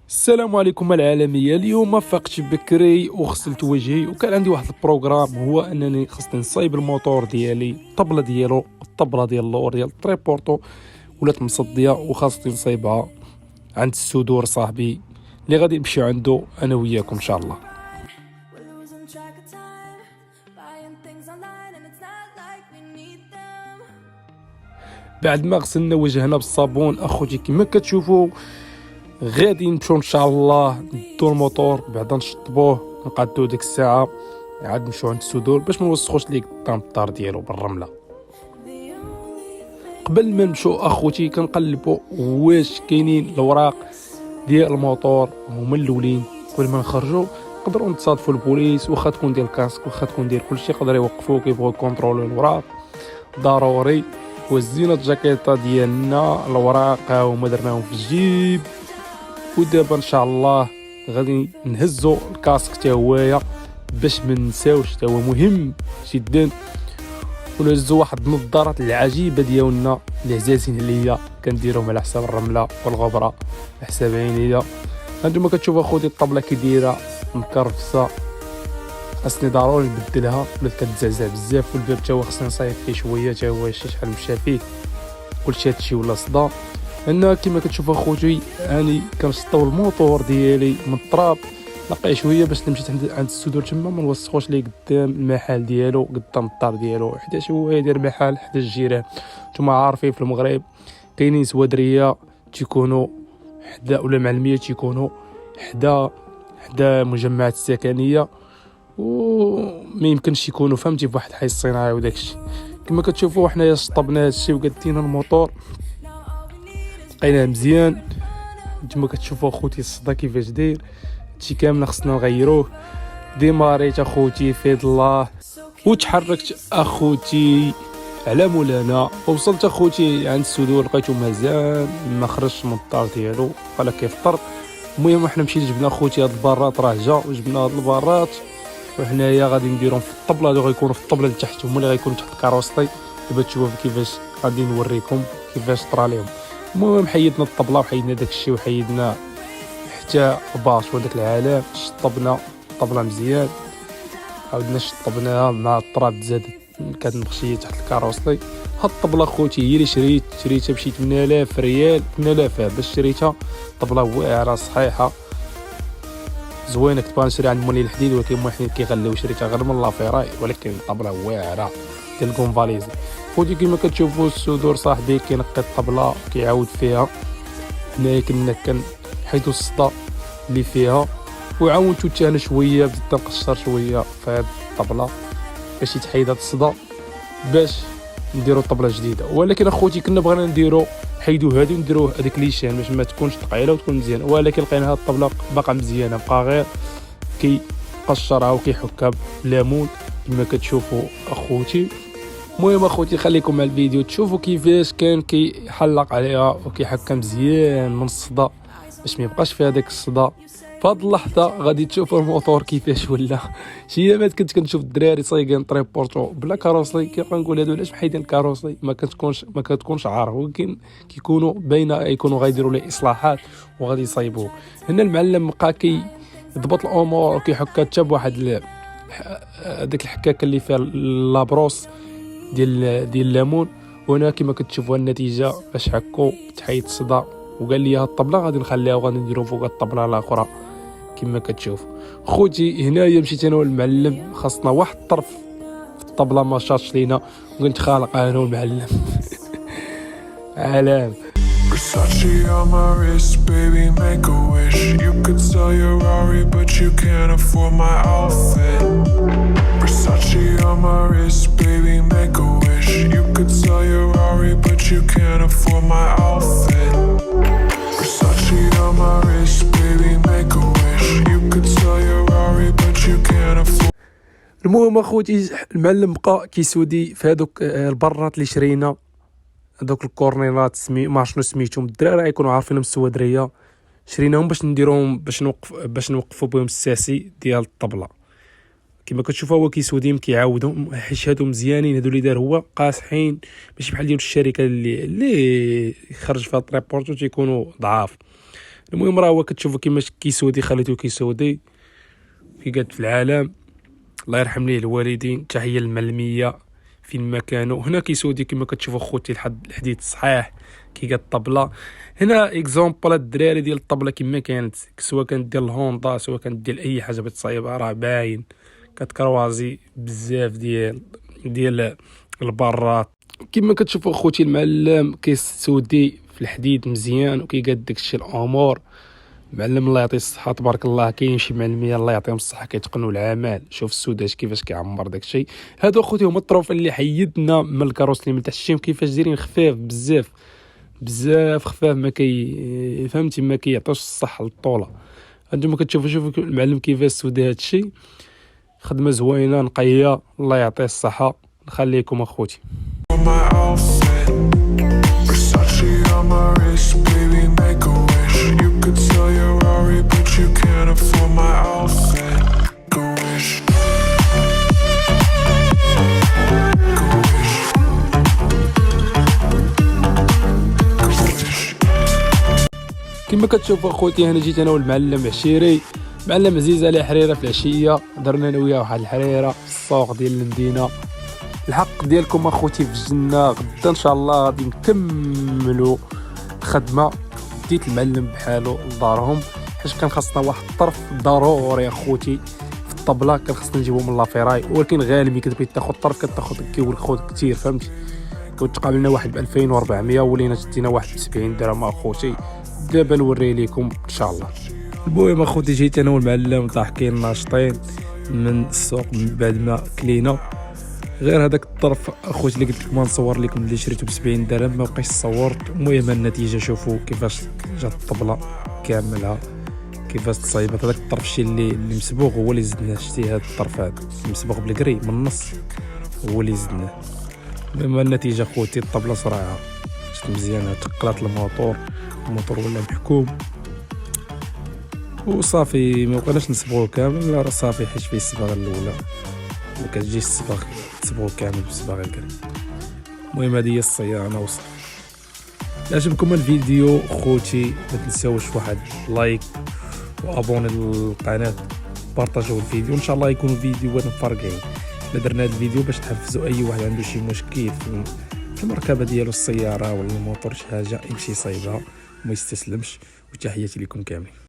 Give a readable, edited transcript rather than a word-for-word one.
السلام عليكم العالمية. اليوم فقت بكري وغسلت وجهي وكان عندي واحد البروغرام، هو انني خصني نصايب الموتور ديالي، الطبلة ديالو، الطبلة ديال اللور ديال التريبورتو ولات مصدية وخاصني نصايبها عند السدور صاحبي اللي غادي نمشيو عنده انا وياكم ان شاء الله. We're losing track of time, buying things online and it's not like we need them. بعد ما غسلنا وجهنا بالصابون اخوتي كما كتشوفوا غادي نمشيو ان شاء الله ندو الموتور، بعدا نشطبوه نقادو ديك الساعه عاد نمشيو عند السدور باش ما نوسخوش ليه قدام الدار ديالو بالرمله. The only قبل ما نمشيو اخوتي كنقلبوا واش كاينين الاوراق ديال الموتور هما الاولين قبل ما نخرجوا. نقدروا نتصادفوا البوليس واخا تكون ديال الكاسك واخا تكون ديال كلشي، يقدر يوقفوك يبغوا يكونترولوا الاوراق ضروري. وزينا الجاكيطه ديالنا، الاوراق ها هما درناهم في الجيب. ودابا ان شاء الله غادي نهزوا الكاسك حتى هوايا باش ما ننساوش، حتى هو مهم جدا. ونهزوا واحد النظارات العجيبه ديالنا اللي عزازين عليا كنديرهم على حساب الرمله والغبره على حساب عينيا. هانتوما كتشوفوا اخوتي الطبله كي دايره مكرفسه، خاصني ضروري نبدلها ولات كتزعزع بزاف. والباب تا هو خاصني نصايب فيه شويه، تا هو شحال مشى فيه كلشي هادشي ولا صدا. هنا كما كتشوفوا اخوتي اني كنشطب الموتور ديالي من التراب نقي شويه باش نمشي عند السدور تما ما نوسخوش ليه قدام المحل ديالو قدام الدار ديالو، حيت هو يدير محل حدا الجيران. نتوما عارفين في المغرب كاينين سوادريه تيكونوا حدا ولا معلميه تيكونوا حدا مجمعات السكنيه، وما يمكنش يكونوا فهمتي فواحد الحي الصناعي وداكشي. كما كتشوفوا حنايا شطبنا هادشي وقادينا الموتور لقيناه مزيان. نتوما كتشوفوا اخوتي الصدا كيفاش داير، هادشي كامل خصنا نغيروه. ديماريت اخوتي فيض الله وتحركت اخوتي على مولانا. وصلت اخوتي عند السدور لقيتو مازال ما خرجش من الدار ديالو ولا كيفطر. المهم حنا مشينا جبنا اخوتي هاد البارات راه جا وجبنا هاد البارات وحنايا غادي نديرهم في الطبله. هادو غيكونوا في الطبله لتحت، هما اللي غيكونوا تحت الكاروسطي. دابا تشوفوا كيفاش غادي نوريكم كيفاش طرا ليهم. المهم حيدنا الطبله وحيدنا داكشي وحيدنا حتى الباش وداك العالم، شطبنا الطبله مزيان، عاودنا شطبناها مع التراب تزادت كانت مخشيه تحت الكاروسطي. هاد الطبله خوتي هي اللي شريتها ب 8000 ريال، 8000 باش شريتها. طبله واعره صحيحه زوينه، كنت باغي نشري عند مولي الحديد ولكن مولي الحديد كيغليو، شريتها غير من لافيراي ولكن طبله واعره ديال كونفاليزي. خوتي كما كتشوفوا السدور صاحبي كينقي الطبله كيعاود فيها. هنايا كنا كنحيدو الصدا اللي فيها وعاونتو حتى انا شويه، بديت نقشر شويه في هاد الطبله باش يتحيد هاد الصدا باش نديرو طبله جديده. ولكن اخوتي كنا بغينا نديرو حيدو هادي ونديروه هذيك ليشان باش ما تكونش ثقيله وتكون مزيانه، ولكن لقينا هاد الطبله باقا مزيانه، بقى غير كيقشرها وكيحكها بالليمون كما كتشوفوا اخوتي. المهم اخوتي خليكم مع الفيديو تشوفوا كيفاش كان كيحلق عليها وكيحكها مزيان من الصدا باش ما يبقاش فيها داك الصدا. فهاد اللحظه غادي تشوفوا الموتور كيفاش ولا. شي ايامات كنت كنشوف الدراري صايقين تريبورتو بلا كاروسري، كيبقى نقول هادو علاش محيدين الكاروسري، ما كتكونش عارف، ولكن كيكونوا باينه يكونوا غايديروا ليه اصلاحات وغادي يصايبوه. هنا المعلم بقى يضبط الامور وكيحكها حتى بواحد داك الحكاكه اللي فيها لابروس ديال الليمون. وهنا كما كتشوفوا النتيجه باش حكوا تحيد الصدى. وقال لي هاد الطبله غادي نخليها وغادي نديرو فوق الطبله الاخرى كما كتشوف خوتي. هنايا مشيت انا والمعلم، خاصنا واحد الطرف في الطبله ما شاطش لينا وكنت خالق انا والمعلم علام. Versace on my wrist, baby, make a wish. You could sell your Rari, but you can't afford my outfit. Versace on my wrist, baby, make a wish. You could sell your Rari, but you can't afford my outfit. Versace on my wrist, baby, make a wish. You could sell your Rari, but you can't afford. المهم اخوتي المعلم بقى كيسودي في هذوك البرات اللي شرينا، هذوك الكورنيلات ما شنو سميتهم، الدراري يكونوا عارفينهم السوادريه، شريناهم باش نديروهم باش نوقفوا بهم الساسي ديال الطبله. كما كتشوفوا هو كيسوديهم كيعاودهم حيت هادو مزيانين، هادو اللي دار هو قاصحين ماشي بحال ديال الشركه اللي خرج فيها الريبورتو تيكونوا ضعاف. المهم راه هو كتشوفوا كيفاش كيسودي خليته كيسودي كي قالت في العالم. الله يرحم ليه الوالدين، تحيه للمعلميه فين ما كانوا. هنا كيسودي كما كتشوفوا خوتي الحديد صحيح كي قالت الطبله. هنا اكزومبل الدراري ديال الطبله كما كانت، سواء كانت ديال الهوندا سواء كانت ديال اي حاجه بتصايبها، راه باين كتكروازي بزاف ديال البرات. كما كتشوفوا خوتي المعلم كيسودي في الحديد مزيان وكيقاد داكشي الامور. معلم الله يعطيه الصحه تبارك الله. كاين شي معلميه الله يعطيهم الصحه كيتقنوا العمل. شوف السوداج كيفاش كيعمر داكشي. هادو اخوتي هما الطروف اللي حيدنا من الكاروس اللي من تحت الشيم. كيفاش دايرين خفاف بزاف خفاف، ما فهمتي ما كيعطوش الصح للطوله. انتما كتشوفوا شوفوا المعلم كيفاش سودي هادشي. خدمه زوينه نقيه، الله يعطيه الصحه. نخليكم اخوتي. For my outfit, Versace on my wrist, baby, make a wish. You could sell your Rari, but you can't afford my outfit. Make a wish. Make a wish. Make a wish. كما كتشوفوا اخوتي هنا جيت انا والمعلم عشيري. معلم عزيز على حريره في العشيه، درنا انا وياه واحد الحريره في السوق ديال المدينه. الحق ديالكم اخوتي في الجنه. غدا ان شاء الله غادي نكملوا الخدمه. ديت المعلم بحالو لدارهم حيت كان خاصنا واحد الطرف ضروري اخوتي في الطبله. كان خاصنا نجيبو من لافيراي، ولكن غالي ملي كتبغي تاخذ طرف كتاخذ كيولك خذ كثير فهمتي. كنت قابلنا واحد ب 2400 ولينا شدينا واحد ب 70 درهم اخوتي. دابا نوري لكم ان شاء الله. المهم اخوتي جيت انا والمعلم ضاحكين ناشطين من السوق من بعد ما كلينا. غير هذاك الطرف اخوتي اللي قلت لكم نصور لكم اللي شريته ب 70 درهم ما بقيتش صورت. المهم النتيجه شوفوا كيفاش جات الطبله كاملها كيفاش تصايبت. هذاك الطرف الشيء اللي مسبوغ هو اللي زدناه. شتي هذا الطرف هذا مسبوغ بالكري من النص هو اللي زدناه. المهم النتيجه اخوتي الطبله صراحه شت مزيانه. تقلات الموتور ولا محكوم وصافي. ما بقيناش نصبغوه كامل، راه صافي حيت فيه الصباغه الاولى ما كتجيش تصبغ كامل بالصباغه الكريم. المهم هذه هي الصيانه وصافي. عجبكم الفيديو خوتي ما تنساوش واحد لايك وابوني للقناه، بارطاجيو الفيديو. ان شاء الله يكون فيديوهات مفرقين. الا درنا هذا الفيديو باش تحفزوا اي واحد عنده شي مشكل في المركبه ديالو السياره ولا الموتور شي حاجه يمشي يصايبها وما يستسلمش. وتحياتي لكم كاملين.